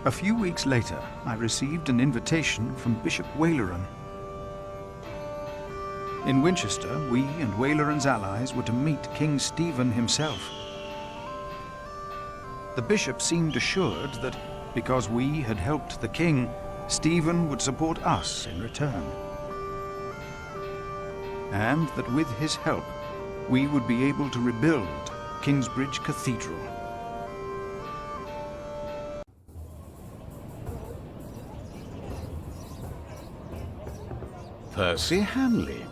A few weeks later, I received an invitation from Bishop Waleran. In Winchester, we and Waleran's allies were to meet King Stephen himself. The bishop seemed assured that because we had helped the king, Stephen would support us in return. And that with his help, we would be able to rebuild Kingsbridge Cathedral. Percy Hamleigh.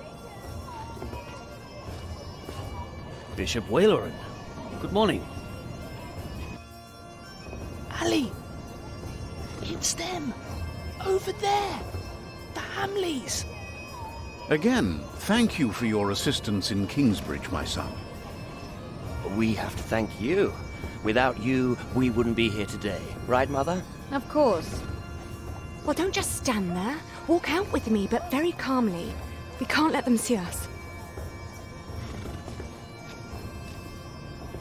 Bishop Waleran. Good morning. Ali! It's them! Over there! The Hamleighs! Again, thank you for your assistance in Kingsbridge, my son. We have to thank you. Without you, we wouldn't be here today. Right, Mother? Of course. Well, don't just stand there. Walk out with me, but very calmly. We can't let them see us.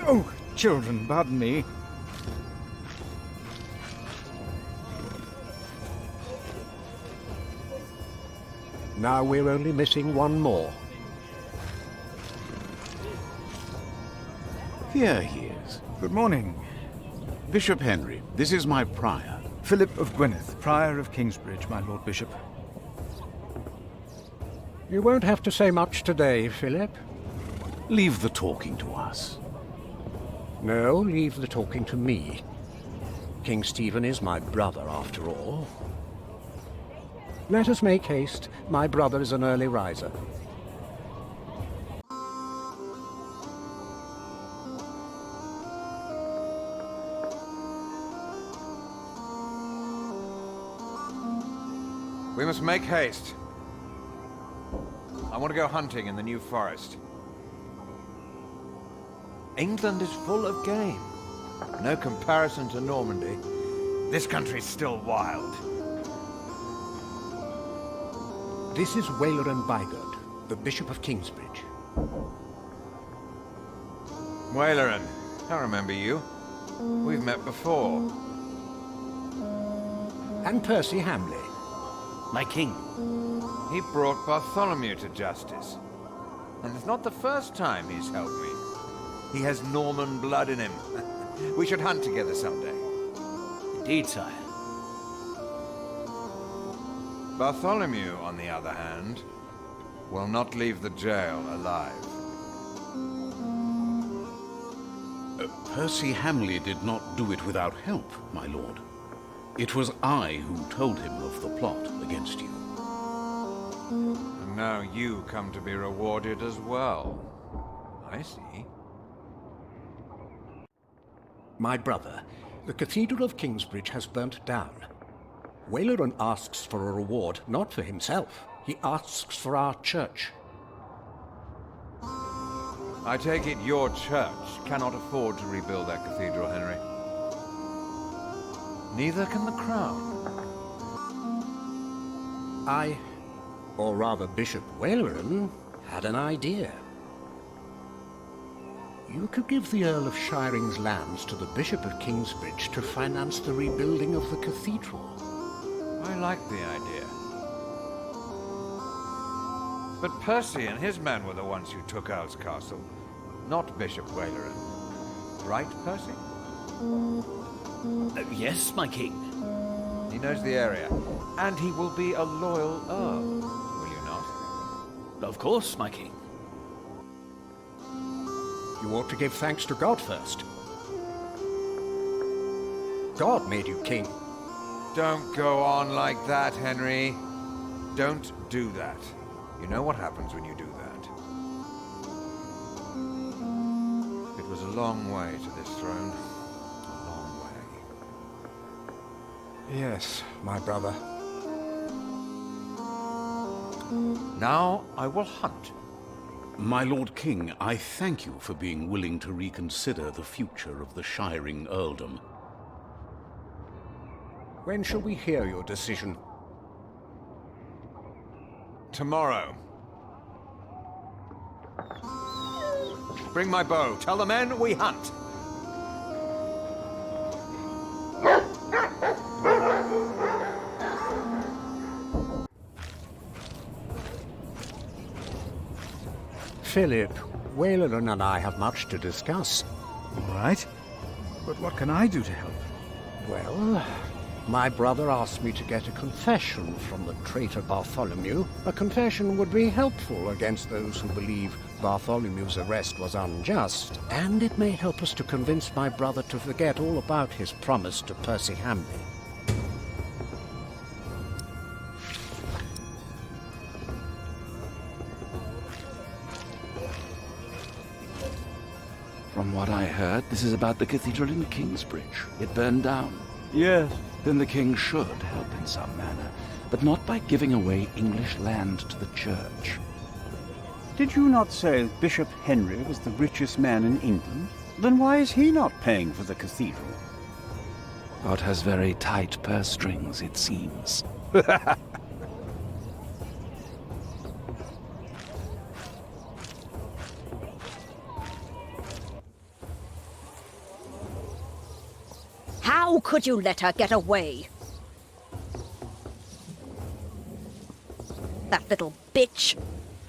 Oh, children, pardon me. Now we're only missing one more. Here he is. Good morning. Bishop Henry, this is my prior. Philip of Gwynedd, Prior of Kingsbridge, my Lord Bishop. You won't have to say much today, Philip. Leave the talking to us. No, leave the talking to me. King Stephen is my brother, after all. Let us make haste. My brother is an early riser. We must make haste. I want to go hunting in the New Forest. England is full of game. No comparison to Normandy. This country's still wild. This is Waleran Bygod, the Bishop of Kingsbridge. Waleran, I remember you. We've met before. And Percy Hamleigh. My king. He brought Bartholomew to justice. And it's not the first time he's helped me. He has Norman blood in him. We should hunt together someday. Indeed, sire. Bartholomew, on the other hand, will not leave the jail alive. Percy Hamleigh did not do it without help, my lord. It was I who told him of the plot against you. And now you come to be rewarded as well. I see. My brother, the Cathedral of Kingsbridge has burnt down. Waleran asks for a reward, not for himself. He asks for our church. I take it your church cannot afford to rebuild that cathedral, Henry. Neither can the crown. I, or rather Bishop Waleran, had an idea. You could give the Earl of Shiring's lands to the Bishop of Kingsbridge to finance the rebuilding of the cathedral. I like the idea. But Percy and his men were the ones who took Earl's Castle, not Bishop Waleran. Right, Percy? Yes, my king. He knows the area, and he will be a loyal Earl, will you not? Of course, my king. You ought to give thanks to God first. God made you king. Don't go on like that, Henry. Don't do that. You know what happens when you do that. It was a long way to this throne. A long way. Yes, my brother. Now I will hunt. My Lord King, I thank you for being willing to reconsider the future of the Shiring earldom. When shall we hear your decision? Tomorrow. Bring my bow. Tell the men we hunt. Philip, Wayland and I have much to discuss. All right. But what can I do to help? Well, my brother asked me to get a confession from the traitor Bartholomew. A confession would be helpful against those who believe Bartholomew's arrest was unjust, and it may help us to convince my brother to forget all about his promise to Percy Hamleigh. From what I heard, this is about the cathedral in Kingsbridge. It burned down. Yes. Then the king should help in some manner, but not by giving away English land to the church. Did you not say Bishop Henry was the richest man in England? Then why is he not paying for the cathedral? God has very tight purse strings, it seems. How could you let her get away? That little bitch.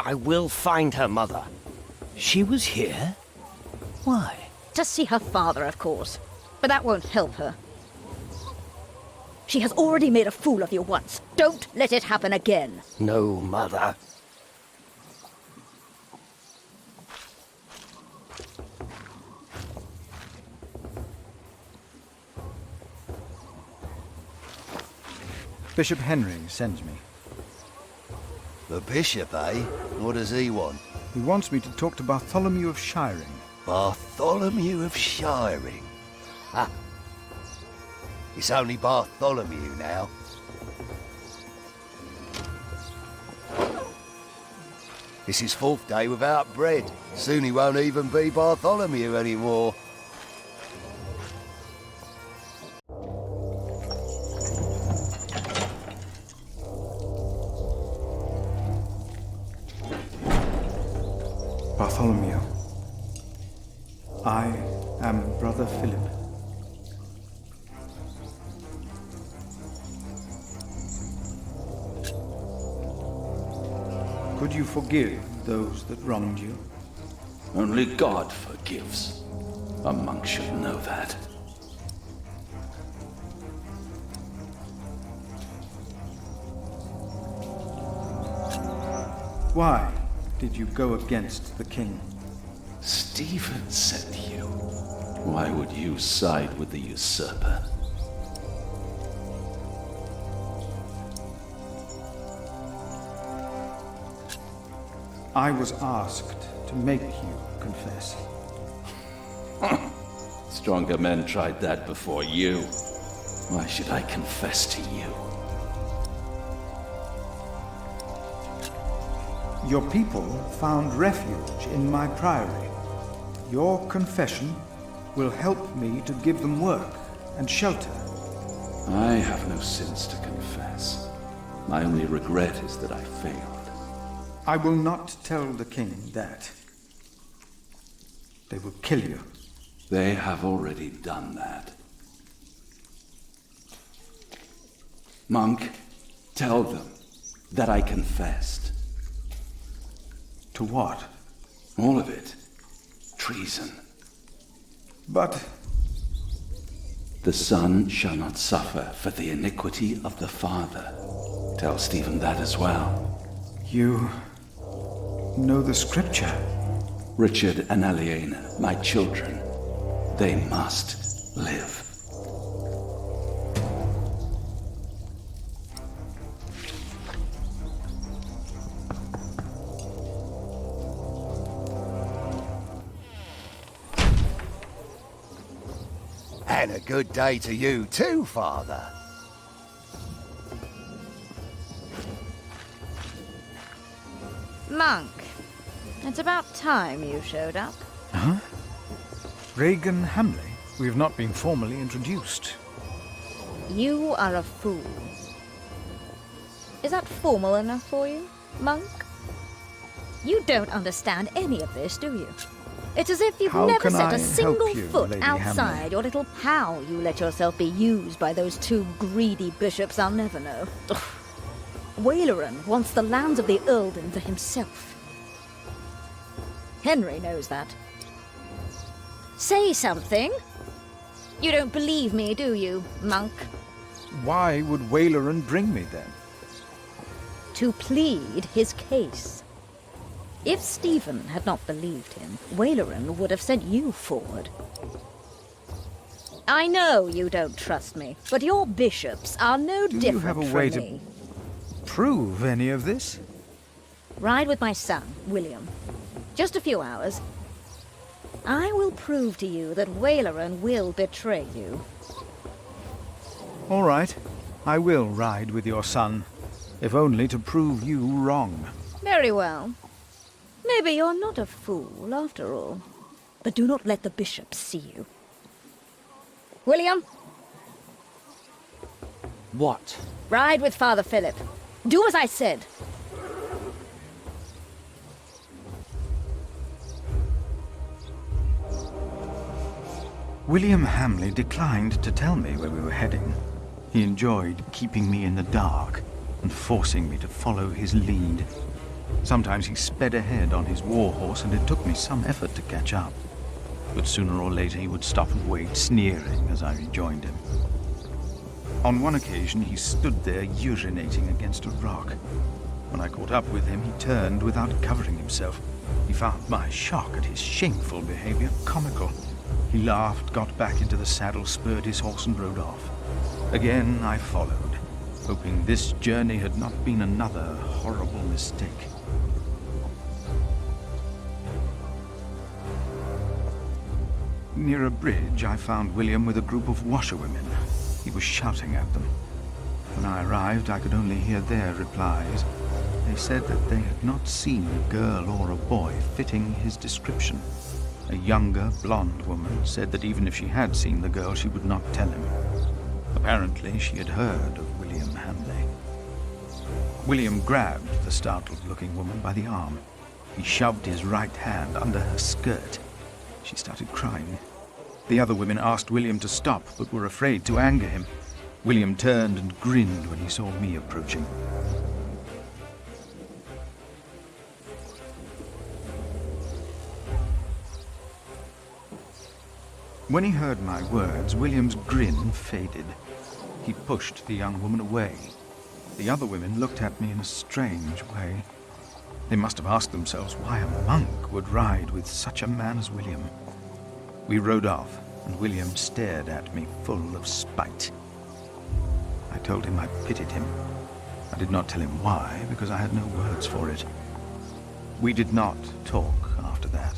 I will find her, Mother. She was here? Why? To see her father, of course. But that won't help her. She has already made a fool of you once. Don't let it happen again. No, Mother. Bishop Henry sends me. The bishop, eh? What does he want? He wants me to talk to Bartholomew of Shiring. Bartholomew of Shiring? Ha! It's only Bartholomew now. It's his 4th day without bread. Soon he won't even be Bartholomew anymore. Bartholomew, I am Brother Philip. Could you forgive those that wronged you? Only God forgives. A monk should know that. Why did you go against the king? Stephen sent you. Why would you side with the usurper? I was asked to make you confess. Stronger men tried that before you. Why should I confess to you? Your people found refuge in my priory. Your confession will help me to give them work and shelter. I have no sins to confess. My only regret is that I failed. I will not tell the king that. They will kill you. They have already done that. Monk, tell them that I confessed. To what? All of it. Treason. But the son shall not suffer for the iniquity of the father. Tell Stephen that as well. You know the scripture. Richard and Aliena, my children, they must live. And a good day to you too, Father. Monk, it's about time you showed up. Huh? Regan Hamleigh? We have not been formally introduced. You are a fool. Is that formal enough for you, Monk? You don't understand any of this, do you? It's as if you've How never can set I a single help you, foot Lady outside Hamleigh? your little... How you let yourself be used by those two greedy bishops, I'll never know. Ugh. Waleran wants the lands of the Earldom for himself. Henry knows that. Say something. You don't believe me, do you, monk? Why would Waleran bring me then? To plead his case. If Stephen had not believed him, Waleran would have sent you forward. I know you don't trust me, but your bishops are no different Do you have a way from me. to prove any of this? Ride with my son, William. Just a few hours. I will prove to you that Waleran will betray you. All right. I will ride with your son, if only to prove you wrong. Very well. Maybe you're not a fool, after all. But do not let the bishops see you. William? What? Ride with Father Philip. Do as I said. William Hamleigh declined to tell me where we were heading. He enjoyed keeping me in the dark and forcing me to follow his lead. Sometimes he sped ahead on his war horse, and it took me some effort to catch up. But sooner or later he would stop and wait, sneering as I rejoined him. On one occasion he stood there urinating against a rock. When I caught up with him, he turned without covering himself. He found my shock at his shameful behavior comical. He laughed, got back into the saddle, spurred his horse and rode off. Again I followed, hoping this journey had not been another horrible mistake. Near a bridge, I found William with a group of washerwomen. He was shouting at them. When I arrived, I could only hear their replies. They said that they had not seen a girl or a boy fitting his description. A younger, blonde woman said that even if she had seen the girl, she would not tell him. Apparently, she had heard of William Hamleigh. William grabbed the startled-looking woman by the arm. He shoved his right hand under her skirt. She started crying. The other women asked William to stop, but were afraid to anger him. William turned and grinned when he saw me approaching. When he heard my words, William's grin faded. He pushed the young woman away. The other women looked at me in a strange way. They must have asked themselves why a monk would ride with such a man as William. We rode off, and William stared at me full of spite. I told him I pitied him. I did not tell him why, because I had no words for it. We did not talk after that.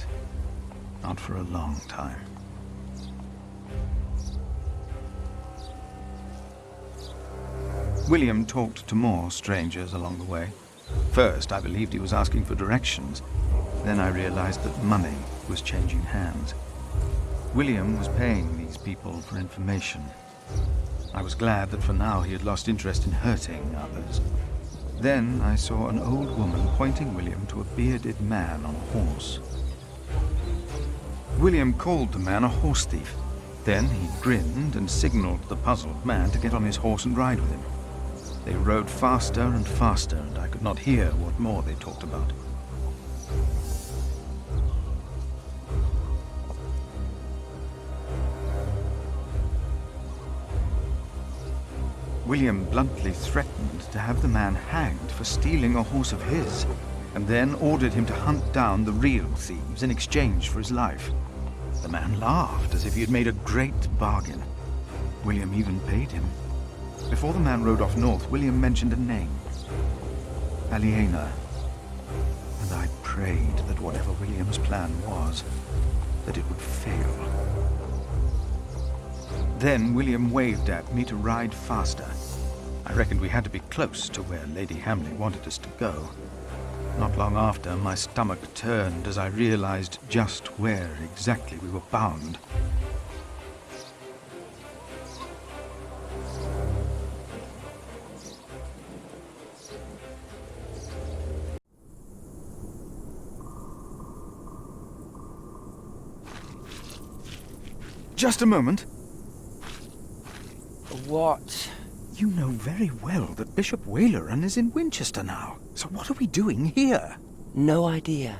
Not for a long time. William talked to more strangers along the way. First, I believed he was asking for directions. Then I realized that money was changing hands. William was paying these people for information. I was glad that for now he had lost interest in hurting others. Then I saw an old woman pointing William to a bearded man on a horse. William called the man a horse thief. Then he grinned and signaled the puzzled man to get on his horse and ride with him. They rode faster and faster, and I could not hear what more they talked about. William bluntly threatened to have the man hanged for stealing a horse of his, and then ordered him to hunt down the real thieves in exchange for his life. The man laughed as if he had made a great bargain. William even paid him. Before the man rode off north, William mentioned a name. Aliena. And I prayed that whatever William's plan was, that it would fail. Then William waved at me to ride faster. I reckoned we had to be close to where Lady Hamleigh wanted us to go. Not long after, my stomach turned as I realized just where exactly we were bound. Just a moment. What? You know very well that Bishop Waleran is in Winchester now. So what are we doing here? No idea.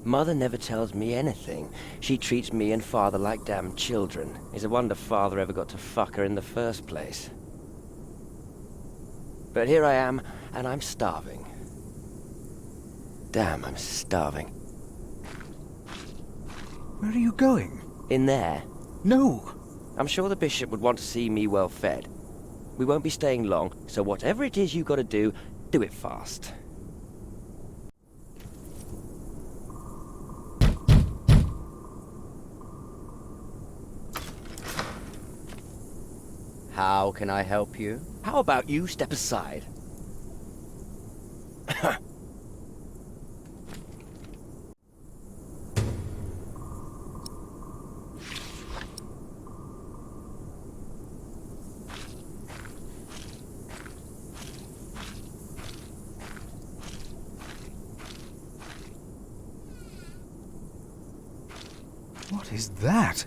Mother never tells me anything. She treats me and Father like damn children. It's a wonder Father ever got to fuck her in the first place. But here I am, and I'm starving. Damn, I'm starving. Where are you going? In there. No! I'm sure the bishop would want to see me well fed. We won't be staying long, so whatever it is you gotta do it fast. How can I help you? How about you step aside? What is that?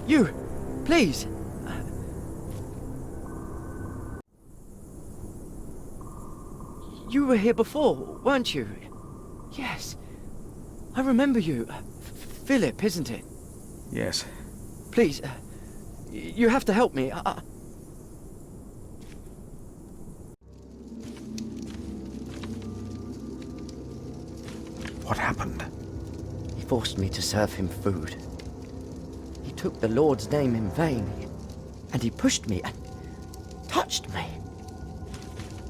You! Please! You were here before, weren't you? Yes. I remember you. Philip, isn't it? Yes. Please, you have to help me. What happened? He forced me to serve him food. He took the Lord's name in vain, and he pushed me and touched me.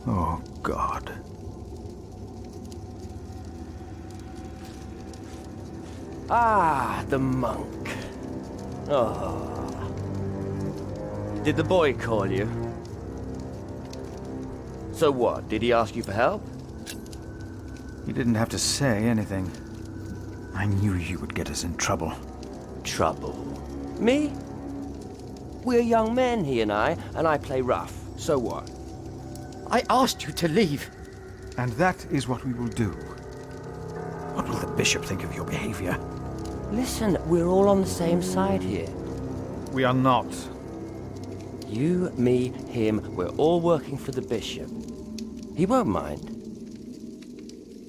Oh, God. Ah, the monk. Oh. Did the boy call you? So what, did he ask you for help? He didn't have to say anything. I knew you would get us in trouble. Trouble? Me? We're young men, he and I play rough. So what? I asked you to leave. And that is what we will do. What will the bishop think of your behavior? Listen, we're all on the same side here. We are not. You, me, him, we're all working for the bishop. He won't mind.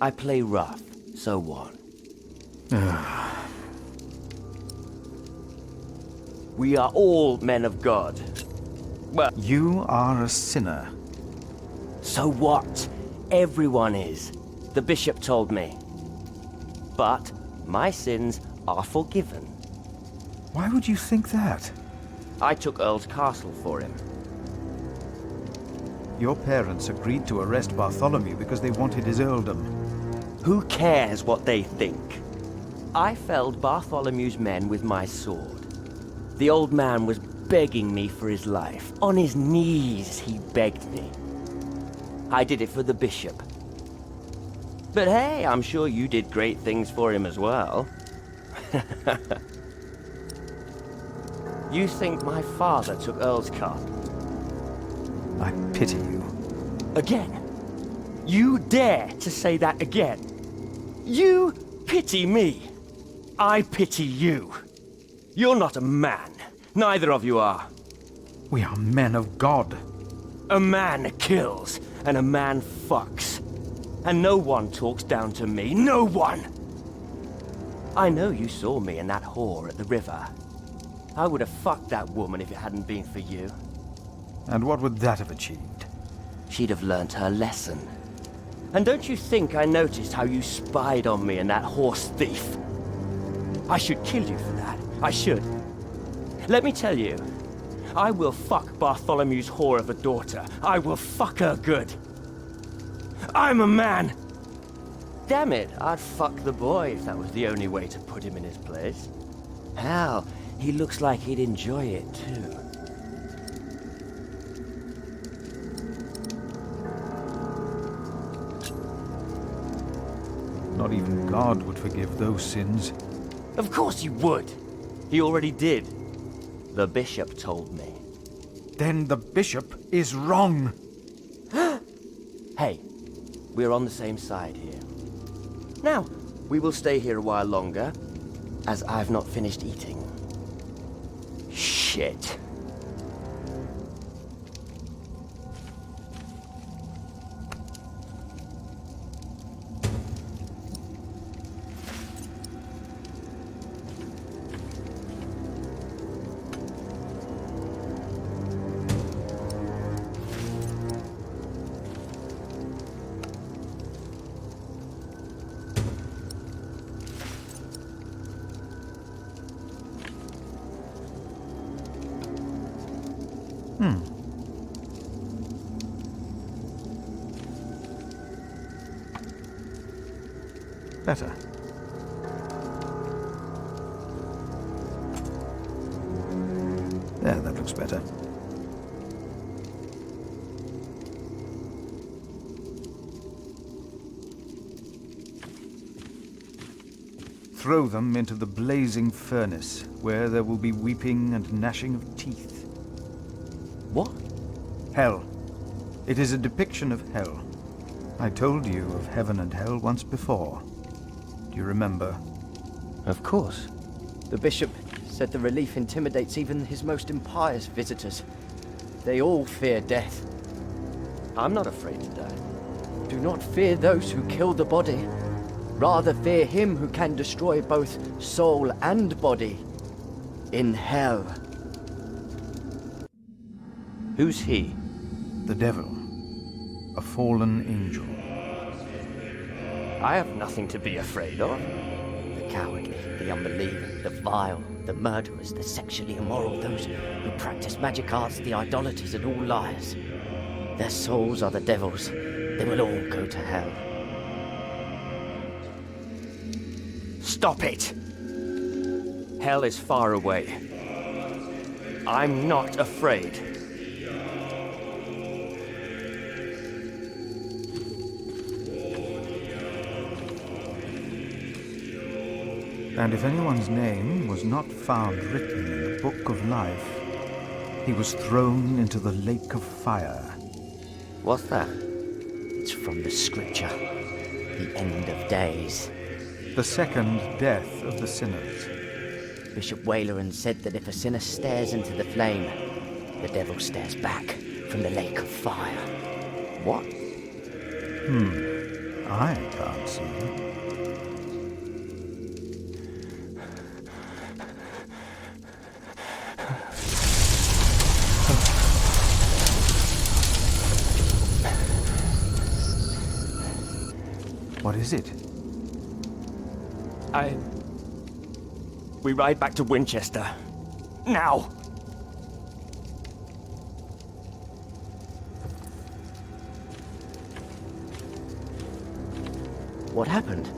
I play rough, so what? We are all men of God. Well, you are a sinner. So what? Everyone is. The bishop told me. But my sins are forgiven. Why would you think that? I took Earl's castle for him. Your parents agreed to arrest Bartholomew because they wanted his earldom. Who cares what they think? I felled Bartholomew's men with my sword. The old man was begging me for his life. On his knees, he begged me. I did it for the bishop. But hey, I'm sure you did great things for him as well. You think my father took Earl's cup? I pity you. Again? You dare to say that again? You pity me. I pity you. You're not a man. Neither of you are. We are men of God. A man kills, and a man fucks. And no one talks down to me. No one! I know you saw me and that whore at the river. I would have fucked that woman if it hadn't been for you. And what would that have achieved? She'd have learnt her lesson. And don't you think I noticed how you spied on me and that horse thief? I should kill you for that. I should. Let me tell you, I will fuck Bartholomew's whore of a daughter. I will fuck her good. I'm a man! Damn it, I'd fuck the boy if that was the only way to put him in his place. Hell, he looks like he'd enjoy it too. Not even God would forgive those sins. Of course he would. He already did. The bishop told me. Then the bishop is wrong. Hey, we're on the same side here. Now, we will stay here a while longer, as I've not finished eating. Shit. Better. There, that looks better. Throw them into the blazing furnace, where there will be weeping and gnashing of teeth. What? Hell. It is a depiction of hell. I told you of heaven and hell once before. Do you remember? Of course. The bishop said the relief intimidates even his most impious visitors. They all fear death. I'm not afraid to die. Do not fear those who kill the body. Rather fear him who can destroy both soul and body in hell. Who's he? The devil. A fallen angel. I have nothing to be afraid of. The cowardly, the unbelieving, the vile, the murderers, the sexually immoral, those who practice magic arts, the idolaters, and all liars. Their souls are the devil's. They will all go to hell. Stop it! Hell is far away. I'm not afraid. And if anyone's name was not found written in the book of life, he was thrown into the lake of fire. What's that? It's from the scripture. The end of days. The second death of the sinners. Bishop Waleran said that if a sinner stares into the flame, the devil stares back from the lake of fire. What? I can't see. What is it? We ride back to Winchester. Now! What happened?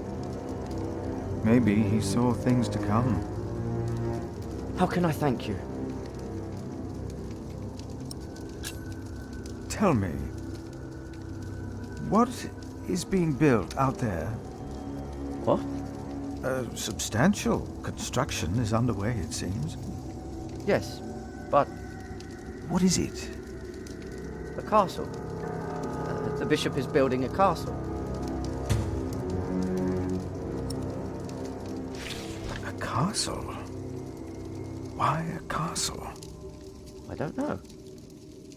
Maybe he saw things to come. How can I thank you? Tell me, what is being built out there? What? A substantial construction is underway, it seems. Yes, but... What is it? A castle. The bishop is building a castle. A castle? Why a castle? I don't know.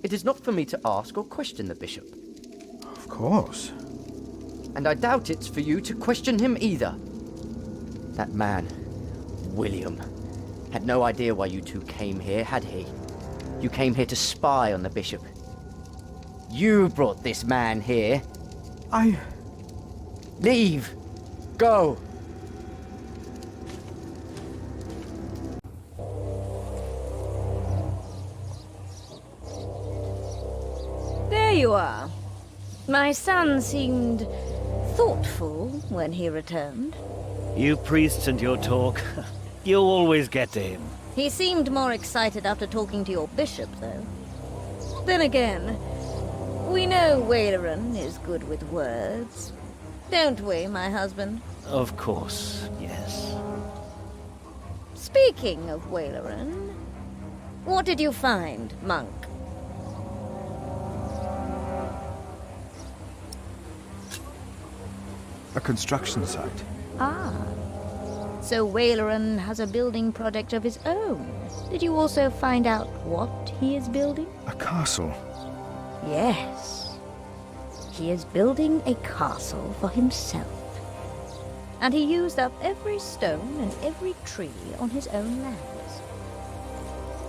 It is not for me to ask or question the bishop. Of course. And I doubt it's for you to question him either. That man, William, had no idea why you two came here, had he? You came here to spy on the bishop. You brought this man here. Leave! Go! There you are. My son seemed thoughtful when he returned. You priests and your talk. You always get to him. He seemed more excited after talking to your bishop, though. Then again, we know Waleran is good with words. Don't we, my husband? Of course, yes. Speaking of Waileran, what did you find, monk? A construction site. Ah. So Waileran has a building project of his own. Did you also find out what he is building? A castle. Yes. He is building a castle for himself. And he used up every stone and every tree on his own lands.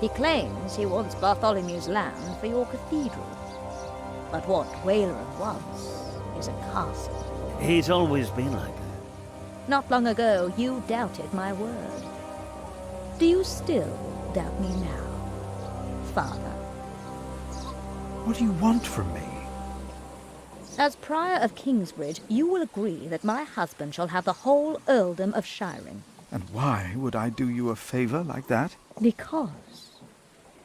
He claims he wants Bartholomew's land for your cathedral. But what Waileran wants is a castle. He's always been like that. Not long ago, you doubted my word. Do you still doubt me now, Father? What do you want from me? As Prior of Kingsbridge, you will agree that my husband shall have the whole earldom of Shiring. And why would I do you a favor like that? Because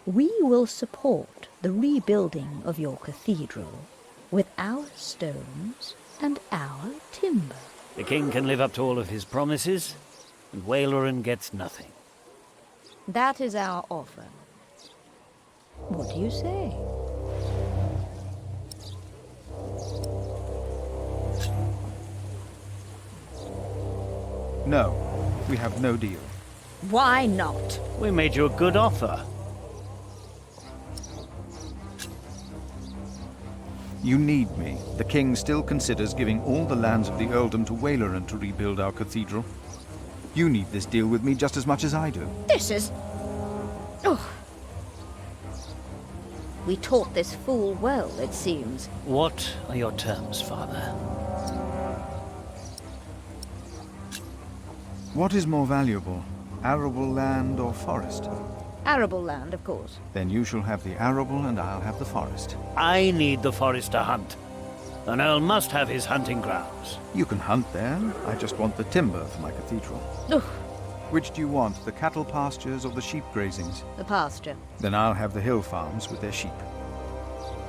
we will support the rebuilding of your cathedral with our stones and our timber. The king can live up to all of his promises, and Waileran gets nothing. That is our offer. What do you say? No, we have no deal. Why not? We made you a good offer. You need me. The king still considers giving all the lands of the earldom to Waileran to rebuild our cathedral. You need this deal with me just as much as I do. This is... Oh. We taught this fool well, it seems. What are your terms, Father? What is more valuable, arable land or forest? Arable land, of course. Then you shall have the arable and I'll have the forest. I need the forest to hunt. An earl must have his hunting grounds. You can hunt there. I just want the timber for my cathedral. Ugh. Which do you want, the cattle pastures or the sheep grazings? The pasture. Then I'll have the hill farms with their sheep.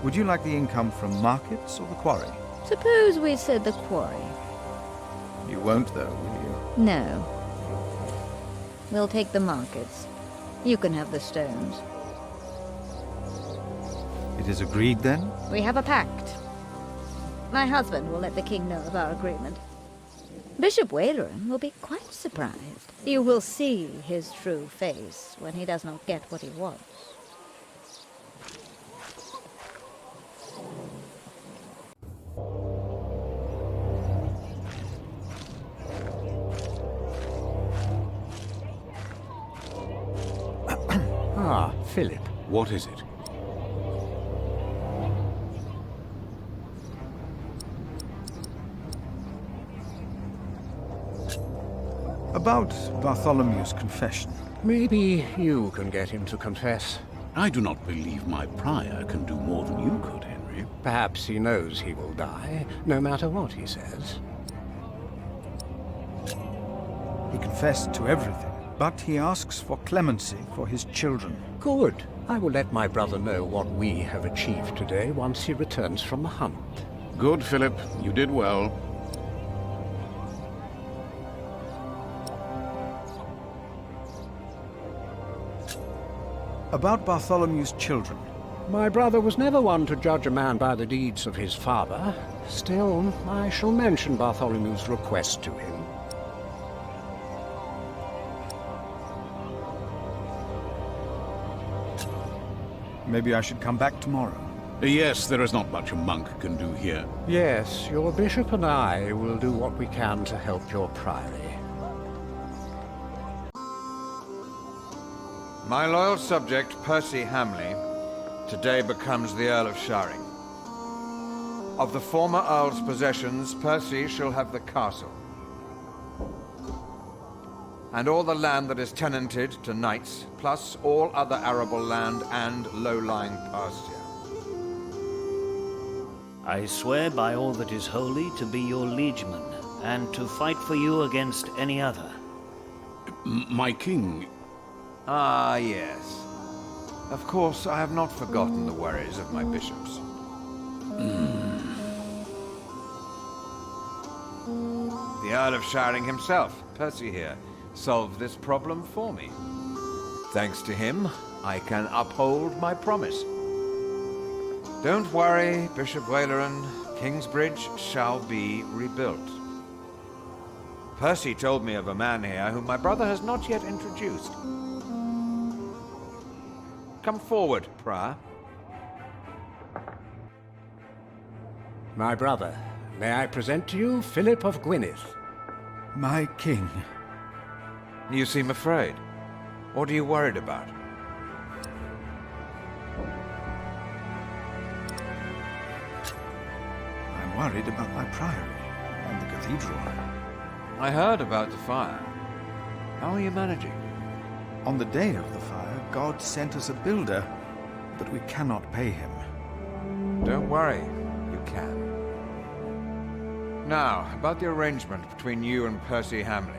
Would you like the income from markets or the quarry? Suppose we said the quarry. You won't, though, will you? No. We'll take the markets. You can have the stones. It is agreed, then? We have a pact. My husband will let the king know of our agreement. Bishop Waileran will be quite surprised. You will see his true face when he does not get what he wants. Ah, Philip. What is it? About Bartholomew's confession. Maybe you can get him to confess. I do not believe my prior can do more than you could, Henry. Perhaps he knows he will die, no matter what he says. He confessed to everything, but he asks for clemency for his children. Good. I will let my brother know what we have achieved today once he returns from the hunt. Good, Philip. You did well. About Bartholomew's children. My brother was never one to judge a man by the deeds of his father. Still, I shall mention Bartholomew's request to him. Maybe I should come back tomorrow. Yes, there is not much a monk can do here. Yes, your bishop and I will do what we can to help your priory. My loyal subject, Percy Hamleigh, today becomes the Earl of Shiring. Of the former Earl's possessions, Percy shall have the castle. And all the land that is tenanted to knights, plus all other arable land and low-lying pasture. I swear by all that is holy to be your liegeman, and to fight for you against any other. My king... Ah, yes. Of course, I have not forgotten the worries of my bishops. The Earl of Shiring himself, Percy here, solved this problem for me. Thanks to him, I can uphold my promise. Don't worry, Bishop Waleran. Kingsbridge shall be rebuilt. Percy told me of a man here whom my brother has not yet introduced. Come forward, Prior. My brother, may I present to you Philip of Gwynedd? My king. You seem afraid. What are you worried about? I'm worried about my priory and the cathedral. I heard about the fire. How are you managing? On the day of the fire, God sent us a builder, but we cannot pay him. Don't worry, you can. Now, about the arrangement between you and Percy Hamleigh.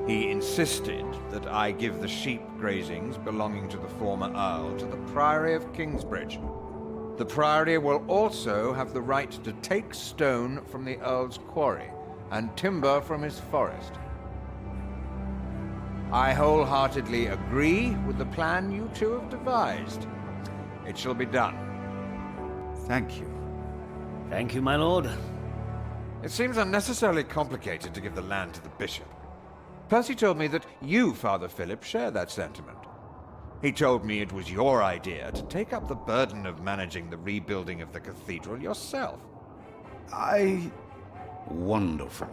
He insisted that I give the sheep grazings belonging to the former Earl to the Priory of Kingsbridge. The Priory will also have the right to take stone from the Earl's quarry and timber from his forest. I wholeheartedly agree with the plan you two have devised. It shall be done. Thank you. Thank you, my lord. It seems unnecessarily complicated to give the land to the bishop. Percy told me that you, Father Philip, share that sentiment. He told me it was your idea to take up the burden of managing the rebuilding of the cathedral yourself. Wonderful.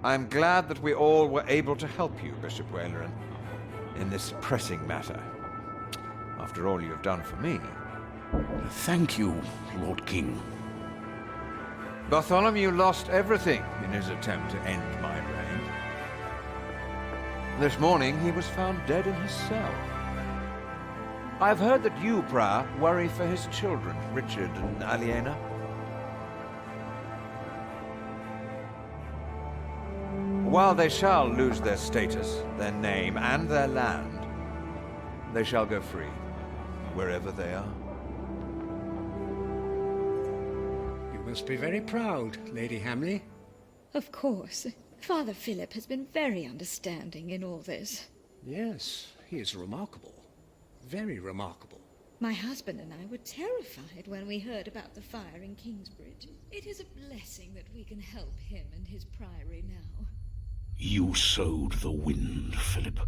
I'm glad that we all were able to help you, Bishop Waleran, in this pressing matter. After all you have done for me. Thank you, Lord King. Bartholomew lost everything in his attempt to end my reign. This morning he was found dead in his cell. I've heard that you, Prior, worry for his children, Richard and Aliena. While they shall lose their status, their name, and their land, they shall go free, wherever they are. You must be very proud, Lady Hamleigh. Of course. Father Philip has been very understanding in all this. Yes, he is remarkable. Very remarkable. My husband and I were terrified when we heard about the fire in Kingsbridge. It is a blessing that we can help him and his priory now. You sowed the wind, Philip.